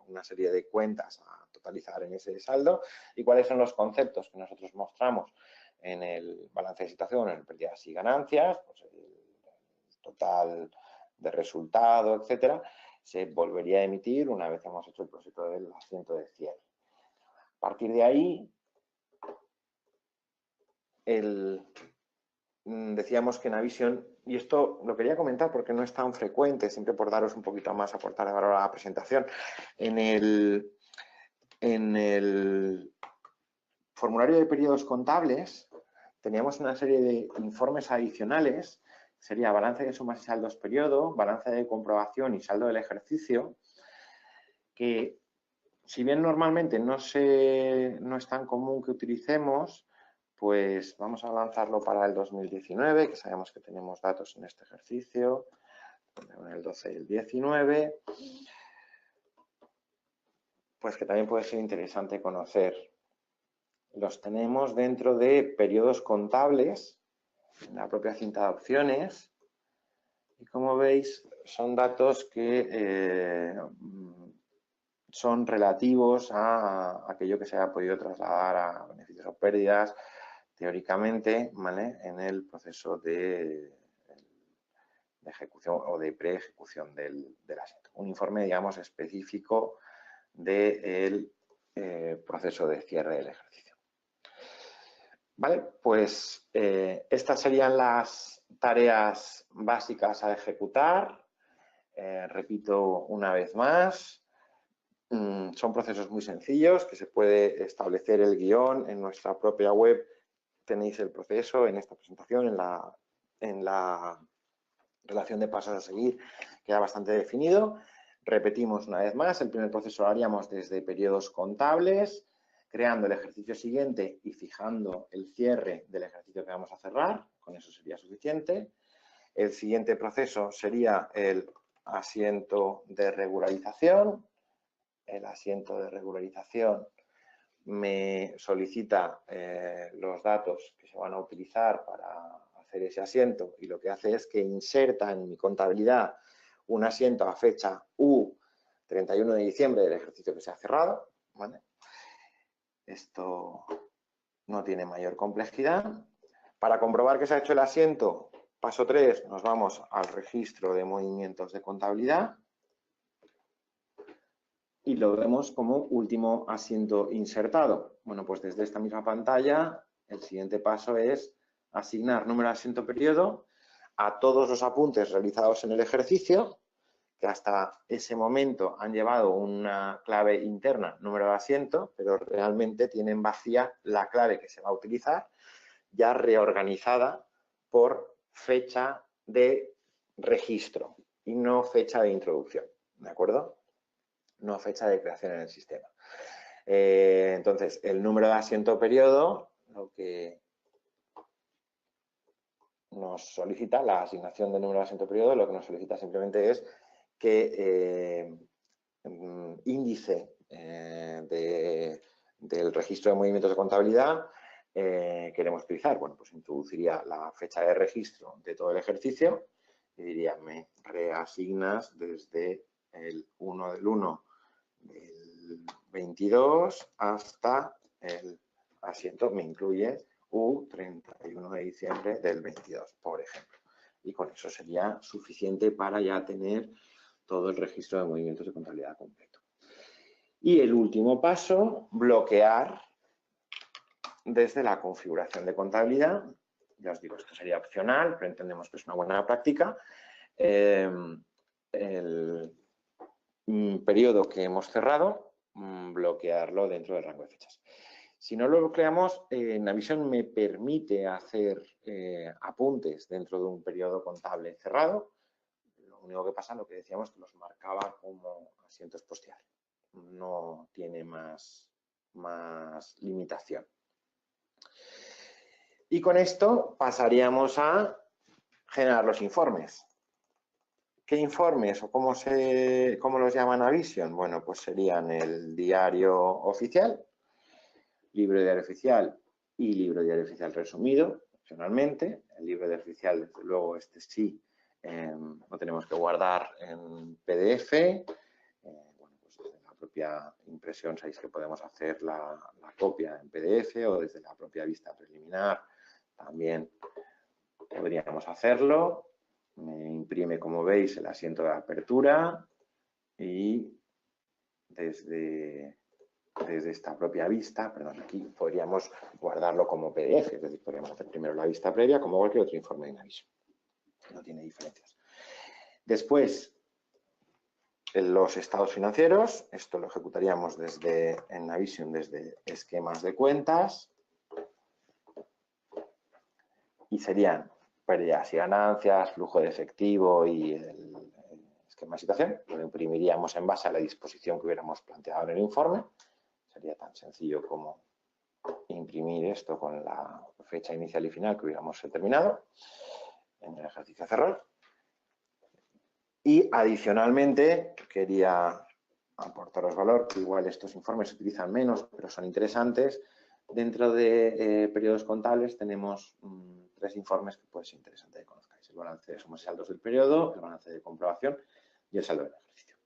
una serie de cuentas a totalizar en ese saldo y cuáles son los conceptos que nosotros mostramos en el balance de situación, en pérdidas y ganancias, pues el total de resultado, etcétera, se volvería a emitir una vez hemos hecho el proceso del asiento de cierre. A partir de ahí, decíamos que Navision, y esto lo quería comentar porque no es tan frecuente, siempre por daros un poquito más, aportar de valor a la presentación, en el formulario de periodos contables teníamos una serie de informes adicionales, sería balance de sumas y saldos periodo, balance de comprobación y saldo del ejercicio, que si bien normalmente no es tan común que utilicemos, pues vamos a lanzarlo para el 2019, que sabemos que tenemos datos en este ejercicio, en el 12 y el 19, pues que también puede ser interesante conocer. Los tenemos dentro de periodos contables, en la propia cinta de opciones, y como veis son datos que son relativos a aquello que se haya podido trasladar a beneficios o pérdidas, teóricamente, ¿vale?, en el proceso de ejecución o de pre-ejecución del asiento. Un informe, digamos, específico del proceso de cierre del ejercicio. Vale, pues estas serían las tareas básicas a ejecutar. Repito una vez más, son procesos muy sencillos que se puede establecer el guión en nuestra propia web. Tenéis el proceso en esta presentación, en la relación de pasos a seguir, queda bastante definido. Repetimos una vez más, el primer proceso lo haríamos desde periodos contables, creando el ejercicio siguiente y fijando el cierre del ejercicio que vamos a cerrar, con eso sería suficiente. El siguiente proceso sería el asiento de regularización. El asiento de regularización me solicita los datos que se van a utilizar para hacer ese asiento y lo que hace es que inserta en mi contabilidad un asiento a fecha U 31 de diciembre del ejercicio que se ha cerrado, ¿vale? Esto no tiene mayor complejidad. Para comprobar que se ha hecho el asiento, paso 3, nos vamos al registro de movimientos de contabilidad y lo vemos como último asiento insertado. Bueno, pues desde esta misma pantalla, el siguiente paso es asignar número de asiento periodo a todos los apuntes realizados en el ejercicio, que hasta ese momento han llevado una clave interna, número de asiento, pero realmente tienen vacía la clave que se va a utilizar, ya reorganizada por fecha de registro y no fecha de introducción, ¿de acuerdo? No fecha de creación en el sistema. Entonces, el número de asiento periodo, lo que nos solicita, la asignación del número de asiento periodo, lo que nos solicita simplemente es que índice del registro de movimientos de contabilidad queremos utilizar. Bueno, pues introduciría la fecha de registro de todo el ejercicio y diría, me reasignas desde el 1 del 1 del 22 hasta el asiento, me incluye U 31 de diciembre del 22, por ejemplo. Y con eso sería suficiente para ya tener todo el registro de movimientos de contabilidad completo. Y el último paso, bloquear desde la configuración de contabilidad. Ya os digo, esto sería opcional, pero entendemos que es una buena práctica. El periodo que hemos cerrado, bloquearlo dentro del rango de fechas. Si no lo bloqueamos, Navision me permite hacer apuntes dentro de un periodo contable cerrado. Lo único que pasa, lo que decíamos, que los marcaba como asientos postear. No tiene más limitación. Y con esto pasaríamos a generar los informes. ¿Qué informes o cómo los llama Navision? Bueno, pues serían el diario oficial, libro de diario oficial y libro de diario oficial resumido, opcionalmente. El libro de diario oficial, desde luego, este sí, lo tenemos que guardar en PDF. Bueno, pues desde la propia impresión sabéis que podemos hacer la copia en PDF o desde la propia vista preliminar también podríamos hacerlo. Me imprime, como veis, el asiento de apertura y desde esta propia vista, perdón, aquí podríamos guardarlo como PDF, es decir, podríamos hacer primero la vista previa como cualquier otro informe de Navision. No tiene diferencias. Después, los estados financieros, esto lo ejecutaríamos en Navision desde esquemas de cuentas y serían pérdidas y ganancias, flujo de efectivo y el esquema de situación. Lo imprimiríamos en base a la disposición que hubiéramos planteado en el informe. Sería tan sencillo como imprimir esto con la fecha inicial y final que hubiéramos determinado en el ejercicio a cerrar. Y adicionalmente quería aportaros valor, que igual estos informes se utilizan menos, pero son interesantes. Dentro de periodos contables tenemos 3 informes que puede ser interesante que conozcáis. El balance de sumas y saldos del periodo, el balance de comprobación y el saldo del ejercicio.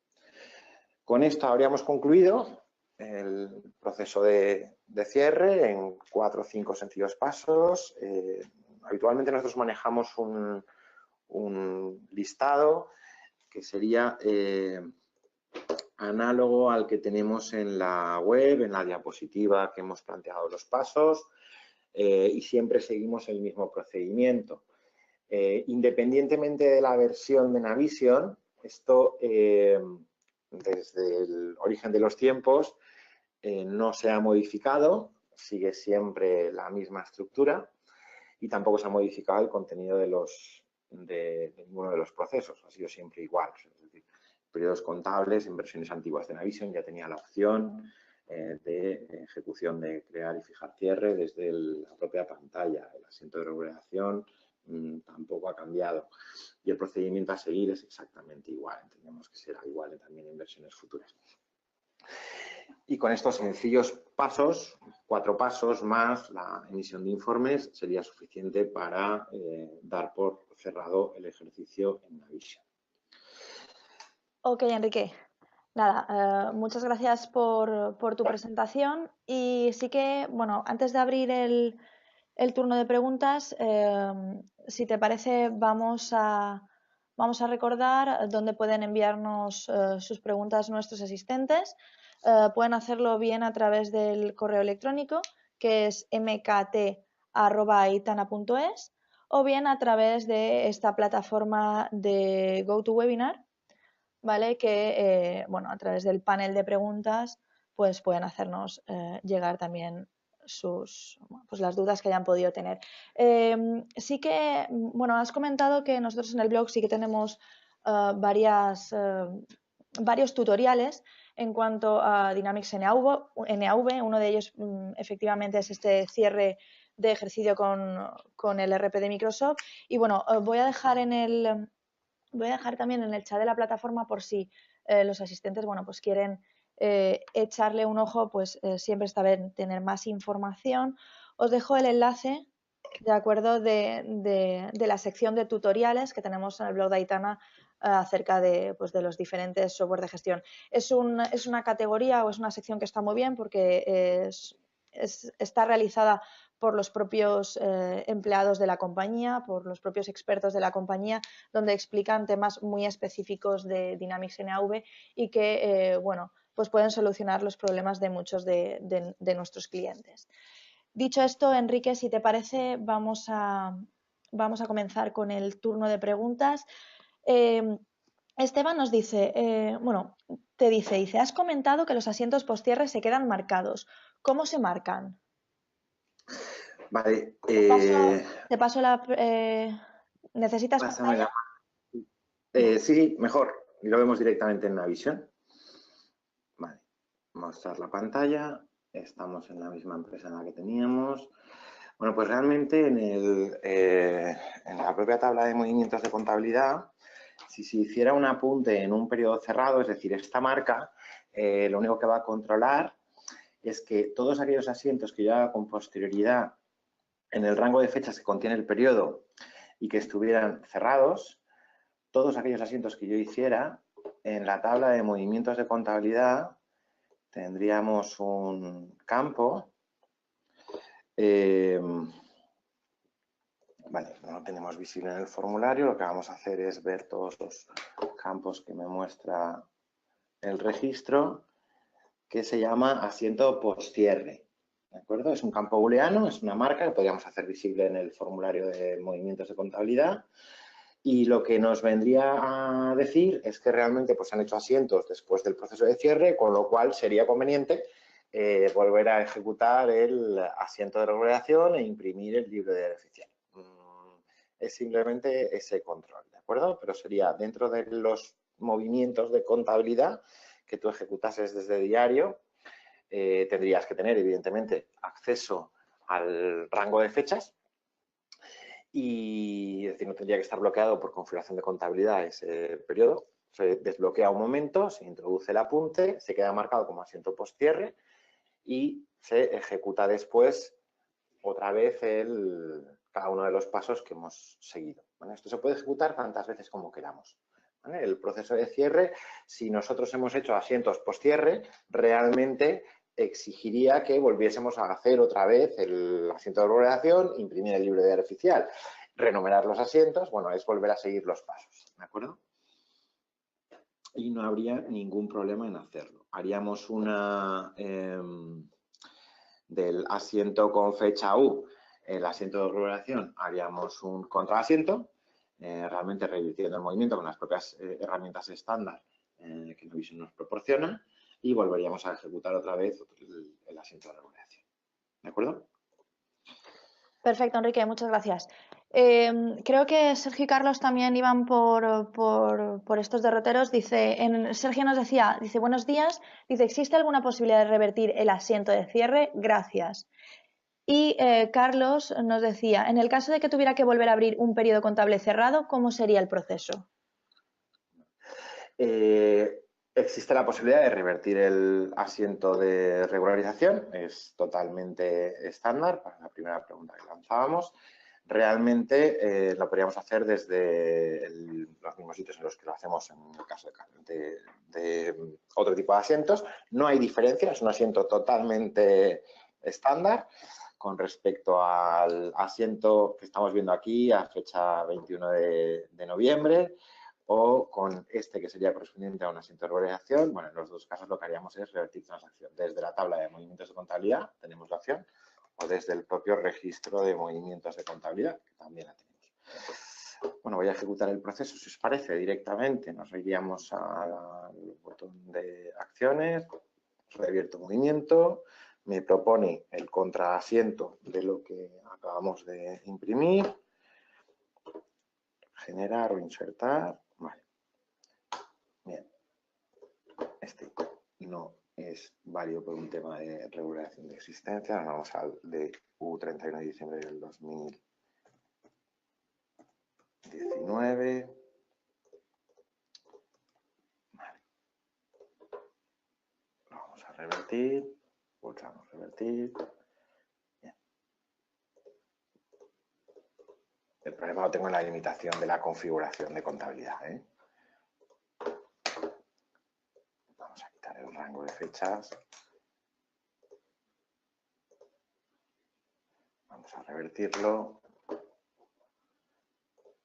Con esto habríamos concluido el proceso de cierre en 4 o 5 sencillos pasos. Habitualmente nosotros manejamos un listado que sería análogo al que tenemos en la web, en la diapositiva que hemos planteado los pasos, y siempre seguimos el mismo procedimiento. Independientemente de la versión de Navision, esto desde el origen de los tiempos no se ha modificado, sigue siempre la misma estructura y tampoco se ha modificado el contenido de ninguno de los procesos, ha sido siempre igual. Es decir, periodos contables en versiones antiguas de Navision ya tenía la opción de ejecución de crear y fijar cierre desde la propia pantalla. El asiento de regulación tampoco ha cambiado y el procedimiento a seguir es exactamente igual. Entendemos que será igual también en versiones futuras. Y con estos sencillos pasos, 4 pasos más la emisión de informes, sería suficiente para dar por cerrado el ejercicio en Navision. Ok, Enrique. Nada, muchas gracias por tu presentación. Y sí que, bueno, antes de abrir el turno de preguntas, si te parece, vamos a recordar dónde pueden enviarnos sus preguntas nuestros asistentes. Pueden hacerlo bien a través del correo electrónico, que es mkt@aitana.es, o bien a través de esta plataforma de GoToWebinar, ¿vale? Que, bueno, a través del panel de preguntas, pues pueden hacernos llegar también pues las dudas que hayan podido tener. Sí que, bueno, has comentado que nosotros en el blog sí que tenemos varios tutoriales en cuanto a Dynamics NAV. Uno de ellos efectivamente es este cierre de ejercicio con el RP de Microsoft. Y bueno, voy a dejar también en el chat de la plataforma por si los asistentes, bueno, pues quieren echarle un ojo, pues siempre está bien tener más información. Os dejo el enlace, de acuerdo, de la sección de tutoriales que tenemos en el blog de Aitana acerca de los diferentes software de gestión. Es una categoría o es una sección que está muy bien porque está realizada por los propios empleados de la compañía, por los propios expertos de la compañía, donde explican temas muy específicos de Dynamics NAV y que, bueno, pues pueden solucionar los problemas de muchos de nuestros clientes. Dicho esto, Enrique, si te parece, vamos a comenzar con el turno de preguntas. Esteban nos dice, bueno, te dice, has comentado que los asientos postcierre se quedan marcados. ¿Cómo se marcan? Vale. Te paso la... ¿necesitas pantalla? Sí, mejor. Y lo vemos directamente en Navision. Vale. Mostrar la pantalla. Estamos en la misma empresa en la que teníamos. Bueno, pues realmente en la propia tabla de movimientos de contabilidad, si se hiciera un apunte en un periodo cerrado, es decir, esta marca, lo único que va a controlar es que todos aquellos asientos que yo haga con posterioridad en el rango de fechas que contiene el periodo y que estuvieran cerrados, todos aquellos asientos que yo hiciera en la tabla de movimientos de contabilidad tendríamos un campo. Vale, no lo tenemos visible en el formulario. Lo que vamos a hacer es ver todos los campos que me muestra el registro que se llama asiento postcierre. ¿De acuerdo? Es un campo booleano, es una marca que podríamos hacer visible en el formulario de movimientos de contabilidad. Y lo que nos vendría a decir es que realmente pues, han hecho asientos después del proceso de cierre, con lo cual sería conveniente volver a ejecutar el asiento de regulación e imprimir el libro de oficial. Es simplemente ese control, ¿de acuerdo? Pero sería dentro de los movimientos de contabilidad que tú ejecutases desde diario, tendrías que tener, evidentemente, acceso al rango de fechas y, es decir, no tendría que estar bloqueado por configuración de contabilidad ese periodo. Se desbloquea un momento, se introduce el apunte, se queda marcado como asiento postcierre y se ejecuta después otra vez cada uno de los pasos que hemos seguido. ¿Vale? Esto se puede ejecutar tantas veces como queramos. ¿Vale? El proceso de cierre, si nosotros hemos hecho asientos postcierre, realmente exigiría que volviésemos a hacer otra vez el asiento de regulación, imprimir el libro de diario oficial, renumerar los asientos, bueno, es volver a seguir los pasos, ¿de acuerdo? Y no habría ningún problema en hacerlo. Haríamos una del asiento con fecha U, el asiento de regulación, haríamos un contraasiento, realmente revirtiendo el movimiento con las propias herramientas estándar que Navision nos proporciona y volveríamos a ejecutar otra vez el asiento de regulación. ¿De acuerdo? Perfecto, Enrique, muchas gracias. Creo que Sergio y Carlos también iban por estos derroteros. Sergio nos decía, dice, buenos días, dice, ¿existe alguna posibilidad de revertir el asiento de cierre? Gracias. Y Carlos nos decía, en el caso de que tuviera que volver a abrir un periodo contable cerrado, ¿cómo sería el proceso? Existe la posibilidad de revertir el asiento de regularización, es totalmente estándar para la primera pregunta que lanzábamos. Realmente lo podríamos hacer desde los mismos sitios en los que lo hacemos en el caso de otro tipo de asientos. No hay diferencia, es un asiento totalmente estándar con respecto al asiento que estamos viendo aquí a fecha 21 de noviembre o con este que sería correspondiente a un asiento de regulación. Bueno, en los dos casos lo que haríamos es revertir transacción. Desde la tabla de movimientos de contabilidad tenemos la opción o desde el propio registro de movimientos de contabilidad, que también la tenemos. Bueno, voy a ejecutar el proceso, si os parece, directamente. Nos iríamos al botón de acciones, revierto movimiento, me propone el contraasiento de lo que acabamos de imprimir, generar o insertar. Vale. Bien. Este no es válido por un tema de regulación de existencia. Vamos al de U31 de diciembre del 2019. Vale. Lo vamos a revertir. Pulsamos revertir. Bien. El problema lo tengo en la limitación de la configuración de contabilidad, ¿eh? Vamos a quitar el rango de fechas. Vamos a revertirlo.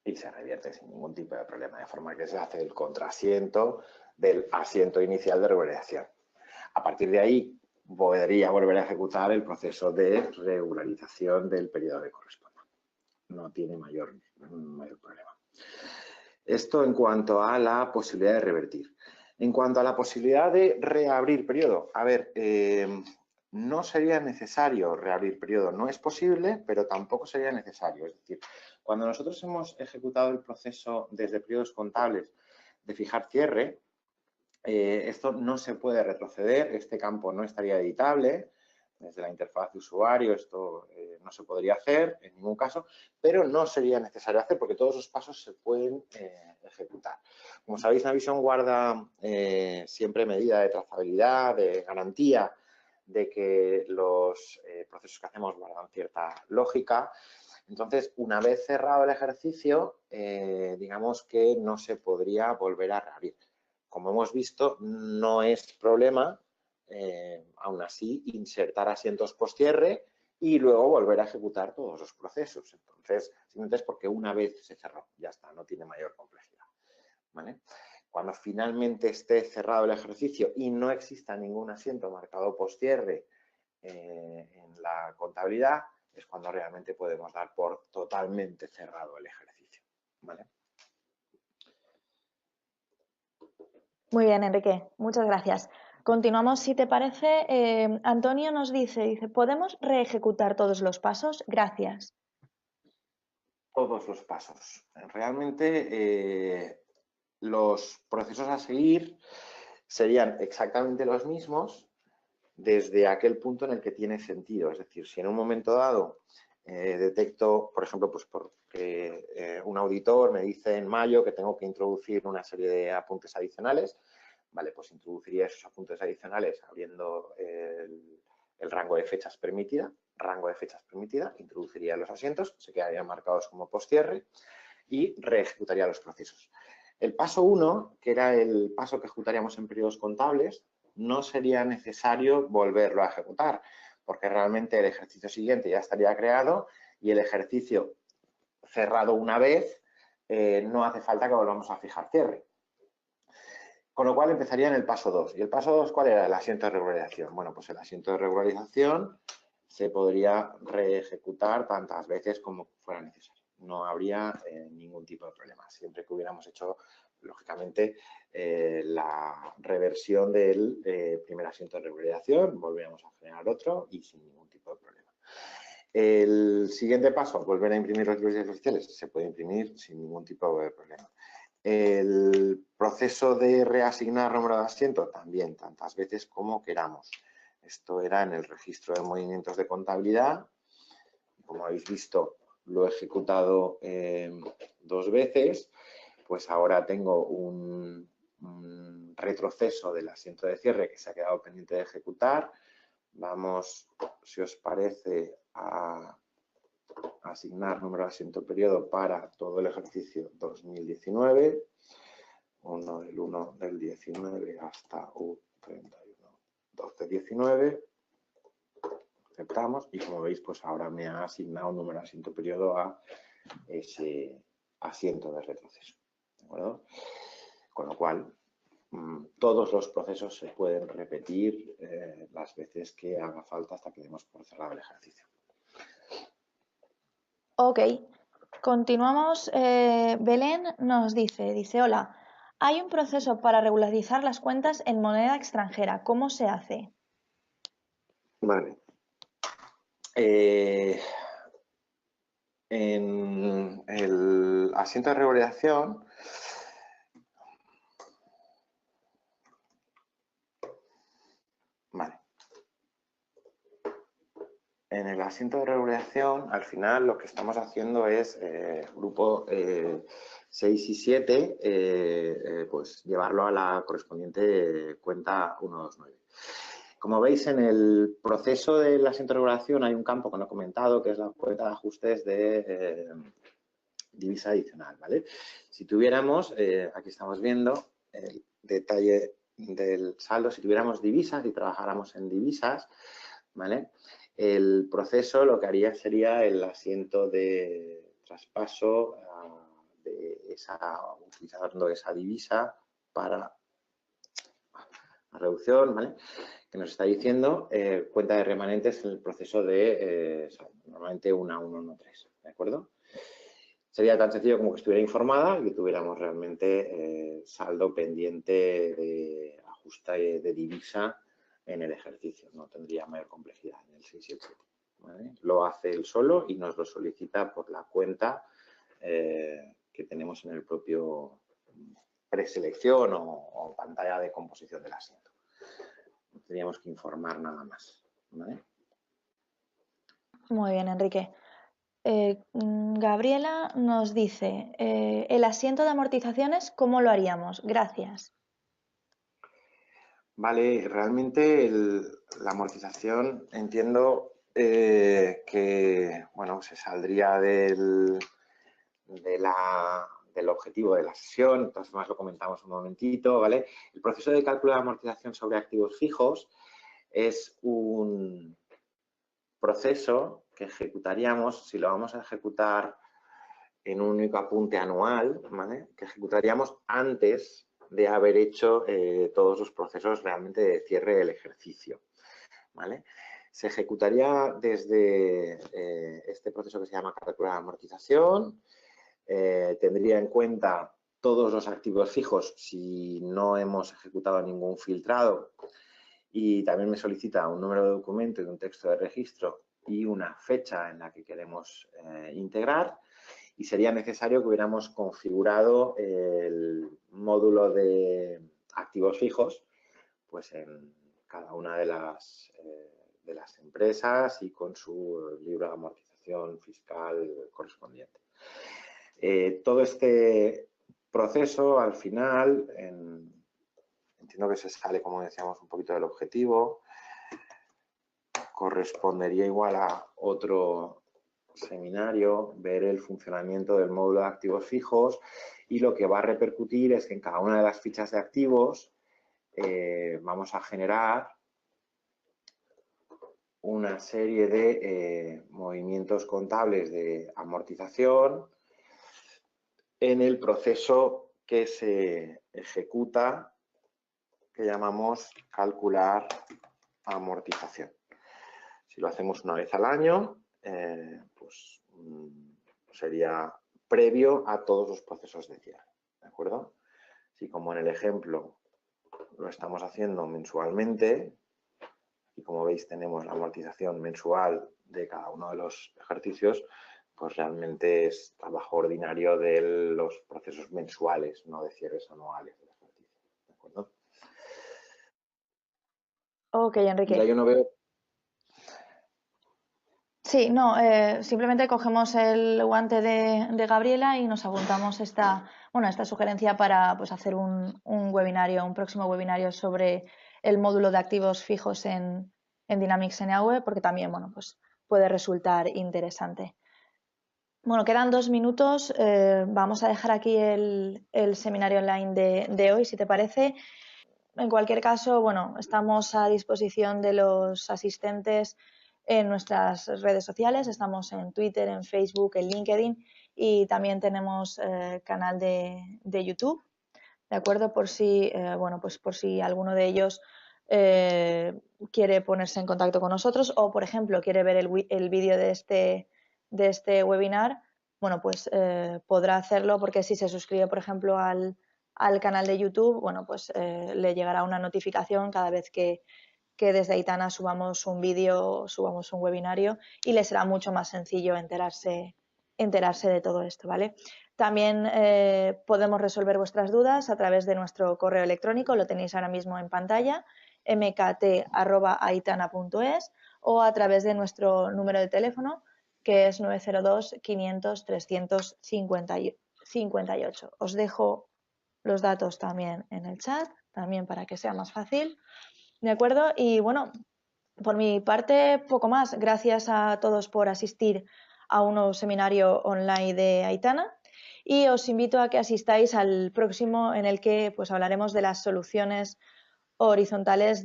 Y se revierte sin ningún tipo de problema, de forma que se hace el contraasiento del asiento inicial de regularización. A partir de ahí, podría volver a ejecutar el proceso de regularización del periodo que corresponda. No tiene mayor problema. Esto en cuanto a la posibilidad de revertir. En cuanto a la posibilidad de reabrir periodo, a ver, no sería necesario reabrir periodo, no es posible, pero tampoco sería necesario. Es decir, cuando nosotros hemos ejecutado el proceso desde periodos contables de fijar cierre, esto no se puede retroceder, este campo no estaría editable, desde la interfaz de usuario esto no se podría hacer en ningún caso, pero no sería necesario hacer porque todos los pasos se pueden ejecutar. Como sabéis, Navision guarda siempre medida de trazabilidad, de garantía de que los procesos que hacemos guardan cierta lógica. Entonces, una vez cerrado el ejercicio, digamos que no se podría volver a reabrir. Como hemos visto, no es problema, aún así, insertar asientos postcierre y luego volver a ejecutar todos los procesos. Entonces, simplemente es porque una vez se cerró, ya está, no tiene mayor complejidad. ¿Vale? cuando finalmente esté cerrado el ejercicio y no exista ningún asiento marcado postcierre en la contabilidad, es cuando realmente podemos dar por totalmente cerrado el ejercicio, ¿vale? Muy bien, Enrique, muchas gracias. Continuamos, si te parece. Antonio nos dice, ¿podemos reejecutar todos los pasos? Gracias. Todos los pasos. Realmente los procesos a seguir serían exactamente los mismos desde aquel punto en el que tiene sentido. Es decir, si en un momento dado detecto, por ejemplo, pues porque un auditor me dice en mayo que tengo que introducir una serie de apuntes adicionales, vale, pues introduciría esos apuntes adicionales abriendo el rango de fechas permitida, introduciría los asientos, se quedarían marcados como postcierre y reejecutaría los procesos. El paso 1, que era el paso que ejecutaríamos en periodos contables, no sería necesario volverlo a ejecutar, porque realmente el ejercicio siguiente ya estaría creado y el ejercicio cerrado una vez no hace falta que volvamos a fijar cierre. Con lo cual empezaría en el paso 2. ¿Y el paso 2 cuál era? El asiento de regularización. Bueno, pues el asiento de regularización se podría reejecutar tantas veces como fuera necesario. No habría ningún tipo de problema. Siempre que hubiéramos hecho, lógicamente, la reversión del primer asiento de regularización, volveríamos a generar otro y sin ningún tipo de problema. El siguiente paso, volver a imprimir los libros oficiales, se puede imprimir sin ningún tipo de problema. El proceso de reasignar número de asiento también, tantas veces como queramos. Esto era en el registro de movimientos de contabilidad. Como habéis visto, lo he ejecutado 2 veces. Pues ahora tengo un retroceso del asiento de cierre que se ha quedado pendiente de ejecutar. Vamos, si os parece, a asignar número de asiento periodo para todo el ejercicio 2019, 1 del 1 del 19 hasta U31, 12-19, aceptamos y como veis pues ahora me ha asignado un número de asiento periodo a ese asiento de retroceso, ¿de acuerdo? Con lo cual todos los procesos se pueden repetir las veces que haga falta hasta que demos por cerrado el ejercicio. Ok, continuamos. Belén nos dice, hola, hay un proceso para regularizar las cuentas en moneda extranjera. ¿Cómo se hace? Vale. En el asiento de regularización, vale. En el asiento de regulación, al final lo que estamos haciendo es grupo 6 y 7, pues llevarlo a la correspondiente cuenta 129. Como veis, en el proceso del asiento de regulación hay un campo que no he comentado, que es la cuenta de ajustes de divisa adicional, ¿vale? Si tuviéramos, aquí estamos viendo el detalle del saldo, si tuviéramos divisas y trabajáramos en divisas, ¿vale? El proceso lo que haría sería el asiento de traspaso utilizando esa divisa para la reducción, ¿vale? Que nos está diciendo cuenta de remanentes en el proceso de normalmente 1 a 113, ¿de acuerdo? Sería tan sencillo como que estuviera informada y que tuviéramos realmente saldo pendiente de ajuste de divisa en el ejercicio. No tendría mayor complejidad en el 6 y el 7. ¿Vale? Lo hace él solo y nos lo solicita por la cuenta que tenemos en el propio preselección o pantalla de composición del asiento. No tendríamos que informar nada más. ¿Vale? Muy bien, Enrique. Gabriela nos dice, el asiento de amortizaciones, ¿cómo lo haríamos? Gracias. Vale, realmente la amortización entiendo que, bueno, se saldría del objetivo de la sesión, entonces más lo comentamos un momentito, ¿vale? El proceso de cálculo de amortización sobre activos fijos es un proceso que ejecutaríamos, si lo vamos a ejecutar en un único apunte anual, ¿vale? Que ejecutaríamos antes de haber hecho todos los procesos realmente de cierre del ejercicio, ¿vale? Se ejecutaría desde este proceso que se llama calcular amortización, tendría en cuenta todos los activos fijos si no hemos ejecutado ningún filtrado y también me solicita un número de documento y un texto de registro y una fecha en la que queremos integrar, y sería necesario que hubiéramos configurado el módulo de activos fijos pues en cada una de las empresas y con su libro de amortización fiscal correspondiente. Todo este proceso, al final, entiendo que se sale, como decíamos, un poquito del objetivo, correspondería igual a otro seminario, ver el funcionamiento del módulo de activos fijos, y lo que va a repercutir es que en cada una de las fichas de activos vamos a generar una serie de movimientos contables de amortización en el proceso que se ejecuta, que llamamos calcular amortización. Si lo hacemos una vez al año, pues sería previo a todos los procesos de cierre, ¿de acuerdo? Si como en el ejemplo lo estamos haciendo mensualmente, y como veis tenemos la amortización mensual de cada uno de los ejercicios, pues realmente es trabajo ordinario de los procesos mensuales, no de cierres anuales del ejercicio, ¿de acuerdo? Ok, Enrique. Ya yo no veo... Sí, no, simplemente cogemos el guante de Gabriela y nos apuntamos esta sugerencia para pues, hacer un webinario, un próximo webinario sobre el módulo de activos fijos en Dynamics NAV, porque también, bueno, pues puede resultar interesante. Bueno, quedan 2 minutos. Vamos a dejar aquí el seminario online de hoy, si te parece. En cualquier caso, bueno, estamos a disposición de los asistentes en nuestras redes sociales. Estamos en Twitter, en Facebook, en LinkedIn, y también tenemos canal de YouTube, ¿de acuerdo? Por si, pues por si alguno de ellos quiere ponerse en contacto con nosotros o, por ejemplo, quiere ver el vídeo de este webinar, bueno, pues podrá hacerlo, porque si se suscribe, por ejemplo, al canal de YouTube, bueno, pues le llegará una notificación cada vez que desde Aitana subamos un vídeo, subamos un webinario, y le será mucho más sencillo enterarse de todo esto, ¿vale? También podemos resolver vuestras dudas a través de nuestro correo electrónico, lo tenéis ahora mismo en pantalla, mkt@aitana.es, o a través de nuestro número de teléfono, que es 902 500 358. Os dejo los datos también en el chat, también para que sea más fácil, ¿de acuerdo? Y bueno, por mi parte, poco más. Gracias a todos por asistir a un nuevo seminario online de Aitana, y os invito a que asistáis al próximo, en el que pues hablaremos de las soluciones horizontales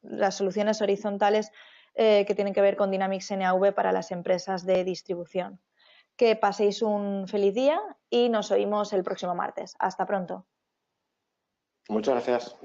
las soluciones horizontales que tienen que ver con Dynamics NAV para las empresas de distribución. Que paséis un feliz día y nos oímos el próximo martes. Hasta pronto. Muchas gracias.